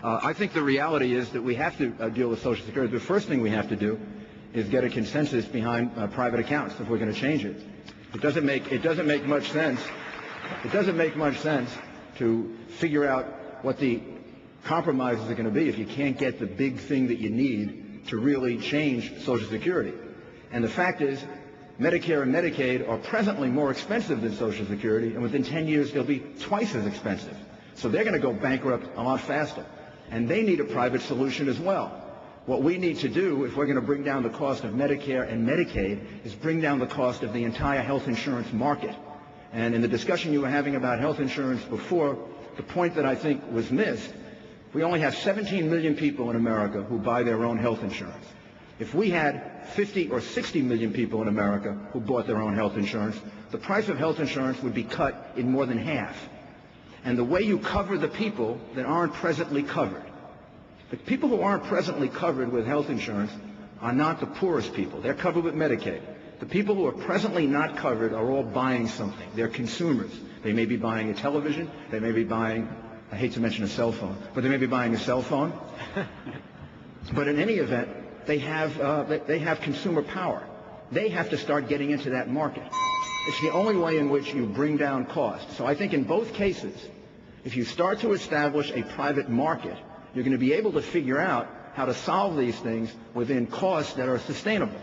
I think the reality is that we have to deal with Social Security. The first thing we have to do is get a consensus behind private accounts if we're going to change it. It doesn't make much sense. It doesn't make much sense to figure out what the compromises are going to be if you can't get the big thing that you need to really change Social Security. And the fact is, Medicare and Medicaid are presently more expensive than Social Security, and within 10 years they'll be twice as expensive. So they're going to go bankrupt a lot faster. And they need a private solution as well. What we need to do, if we're going to bring down the cost of Medicare and Medicaid, is bring down the cost of the entire health insurance market. And in the discussion you were having about health insurance before, the point that I think was missed, we only have 17 million people in America who buy their own health insurance. If we had 50 or 60 million people in America who bought their own health insurance, the price of health insurance would be cut in more than half. And the way you cover the people that aren't presently covered, the people who aren't presently covered with health insurance are not the poorest people. They're covered with Medicaid. The people who are presently not covered are all buying something. They're consumers. They may be buying a television. They may be buying, I hate to mention a cell phone, but they may be buying a cell phone. But in any event, they have consumer power. They have to start getting into that market. It's the only way in which you bring down costs. So I think in both cases, if you start to establish a private market, you're going to be able to figure out how to solve these things within costs that are sustainable.